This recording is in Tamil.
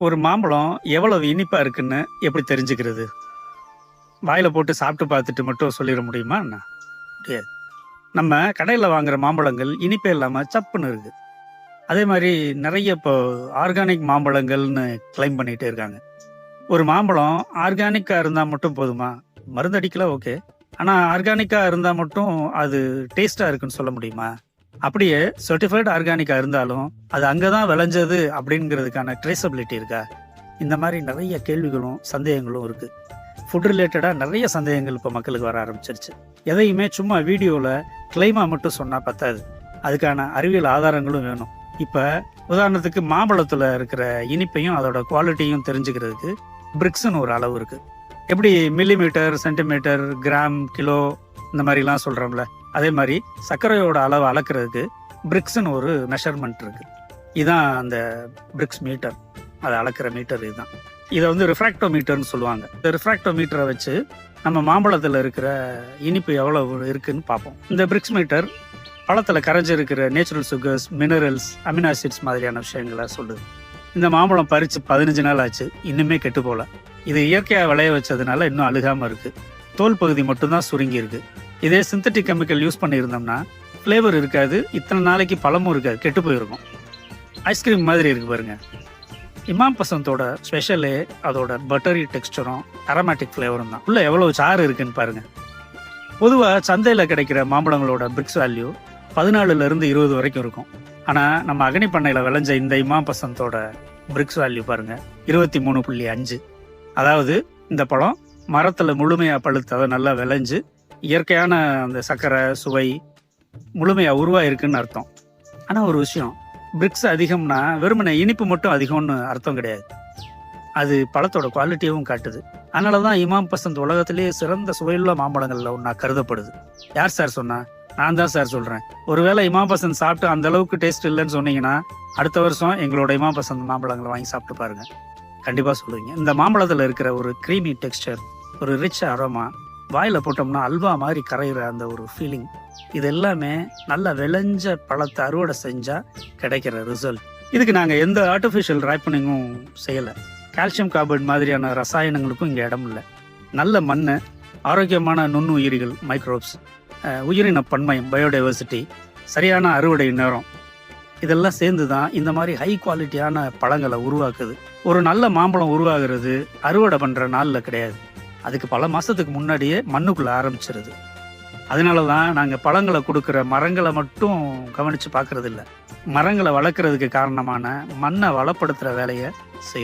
ஒரு மாம்பழம் எவ்வளவு இனிப்பா இருக்குன்னு எப்படி தெரிஞ்சுக்கிறது? வாயில போட்டு சாப்பிட்டு பார்த்துட்டு மட்டும் சொல்லிற முடியுமா என்ன? முடியாது. நம்ம கடையில வாங்குற மாம்பழங்கள் இனிப்பே இல்லாம சப்புன்னு இருக்கு. அதே மாரி நெறைய இப்போ ஆர்கானிக் மாம்பழங்கள்னு கிளைம் பண்ணிட்டே இருக்காங்க. ஒரு மாம்பழம் ஆர்கானிக்கா இருந்தா மட்டும் போதுமா? மருந்தடிக்கல ஓகே. ஆனா ஆர்கானிக்கா இருந்தா மட்டும் அது டேஸ்ட்டா இருக்குன்னு சொல்ல முடியுமா? அப்படியே சர்டிஃபைட் ஆர்கானிக்கா இருந்தாலும், அது அங்க தான் விளைஞ்சது அப்படிங்கிறதுக்கான ட்ரேசபிலிட்டி இருக்கா? இந்த மாரி நெறைய கேள்விகளும், சந்தேகங்களும் இருக்கு. ஃபுட் ரிலேட்டடா நெறைய சந்தேகங்கள் இப்ப மக்களுக்கு வர ஆரம்பிச்சிருச்சு. எதையுமே சும்மா வீடியோல கிளைமா மட்டும் சொன்னா பத்தாது. அதுக்கான அறிவியல் ஆதாரங்களும் வேணும். இப்ப உதாரணத்துக்கு மாம்பழத்துல இருக்கிற இனிப்பையும், அதோட குவாலிட்டியும் தெரிஞ்சுக்கிறதுக்கு பிரிக்ஸ்ன்னு ஒரு அளவு இருக்கு. எப்படி மில்லிமீட்டர், சென்டிமீட்டர், கிராம், கிலோ இந்த மாரிலாம் சொல்றோம்ல. அதே மாரி சர்க்கரையோட அளவை அளக்கிறதுக்கு பிரிக்ஸ்ன்னு ஒரு மெஷர்மென்ட் இருக்கு. இதான் அந்த பிரிக்ஸ் மீட்டர். அத அளக்கிற மீட்டர் இதுதான். இத வந்து ரிஃப்ராக்டோமீட்டர்ன்னு சொல்லுவாங்க. இந்த ரிஃப்ராக்டோமீட்டரை வச்சு நம்ம மாம்பழத்துல இருக்கிற இனிப்பு எவ்வளவு இருக்குன்னு பார்ப்போம். இந்த பிரிக்ஸ் மீட்டர் பழத்துல கரைஞ்சு இருக்கிற natural sugars, minerals, amino acids மாதிரியான விஷயங்களை சொல்லுது. இந்த மாம்பழம் பறிச்சு 15 நாள் ஆச்சு. இன்னுமே கெட்டு போல. இது இயற்கையா விளைய வச்சதுனால இன்னும் அழுகாம இருக்கு. தோல் பகுதி மட்டும்தான் சுருங்கி இருக்கு. இதே சிந்தட்டிக் கெமிக்கல் யூஸ் பண்ணியிருந்தோம்னா ஃப்ளேவர் இருக்காது, இத்தனை நாளைக்கு பழமும் இருக்காது, கெட்டு போயிருக்கும். ஐஸ்கிரீம் மாதிரி இருக்கு பாருங்க. இமாம் பசந்தோட ஸ்பெஷலே அதோட பட்டரி டெக்ஸ்டரும் அரோமேட்டிக் ஃப்ளேவரும் தான். உள்ள எவ்வளவு சாறு இருக்குன்னு பாருங்க. பொதுவாக சந்தையில் கிடைக்கிற மாம்பழங்களோட பிரிக்ஸ் வேல்யூ 14லேருந்து 20 வரைக்கும் இருக்கும். ஆனால் நம்ம அகனி பண்ணையில் விளைஞ்ச இந்த இமாம் பசந்தோட பிரிக்ஸ் வேல்யூ பாருங்க 23.5. அதாவது இந்த பழம் மரத்தில் முழுமையாக பழுத்து அதை நல்லா விளைஞ்சு இயற்கையான அந்த சர்க்கரை சுவை முழுமையாக உருவாயிருக்குன்னு அர்த்தம். ஆனால் ஒரு விஷயம், பிரிக்ஸ் அதிகம்னா வெறுமனே இனிப்பு மட்டும் அதிகம்னு அர்த்தம் கிடையாது. அது பழத்தோட குவாலிட்டியும் காட்டுது. அதனால தான் இமாம் பசந்த் உலகத்திலேயே சிறந்த சுவையுள்ள மாம்பழங்கள்ல ஒன்றா கருதப்படுது. யார் சார் சொன்னா? நான் தான் சார் சொல்கிறேன். ஒருவேளை இமாம் பசந்த் சாப்பிட்டு அந்த அளவுக்கு டேஸ்ட் இல்லைன்னு சொன்னீங்கன்னா அடுத்த வருஷம் எங்களோட இமாம் பசந்த் மாம்பழங்களை வாங்கி சாப்பிட்டு பாருங்க. கண்டிப்பாக சொல்லுவீங்க. இந்த மாம்பழத்தில் இருக்கிற ஒரு க்ரீமி டெக்ஸ்டர், ஒரு ரிச் அரோமா, வாயில் போட்டோம்னா அல்வா மாதிரி கரையிற அந்த ஒரு ஃபீலிங், இது எல்லாமே நல்லா விளைஞ்ச பழத்தை அறுவடை செஞ்சால் கிடைக்கிற ரிசல்ட். இதுக்கு நாங்கள் எந்த ஆர்டிஃபிஷியல் ரைப்பனிங்கும் செய்யலை. கால்சியம் கார்பைட் மாதிரியான ரசாயனங்களுக்கும் இங்கே இடம் இல்லை. நல்ல மண், ஆரோக்கியமான நுண்ணுயிரிகள், மைக்ரோப்ஸ், உயிரின பன்மயம், பயோடைவர்சிட்டி, சரியான அறுவடை நேரம், இதெல்லாம் சேர்ந்து தான் இந்த மாதிரி ஹை குவாலிட்டியான பழங்களை உருவாக்குது. ஒரு நல்ல மாம்பழம் உருவாகிறது அறுவடை பண்ணுற நாளில் கிடையாது. அதுக்கு பல மாதத்துக்கு முன்னாடியே மண்ணுக்குள்ளே ஆரம்பிச்சிருது. அதனால தான் நாங்கள் பழங்களை கொடுக்குற மரங்களை மட்டும் கவனித்து பார்க்கறது இல்லை. மரங்களை வளர்க்குறதுக்கு காரணமான மண்ணை வளப்படுத்துகிற வேலையை செய்யணும்.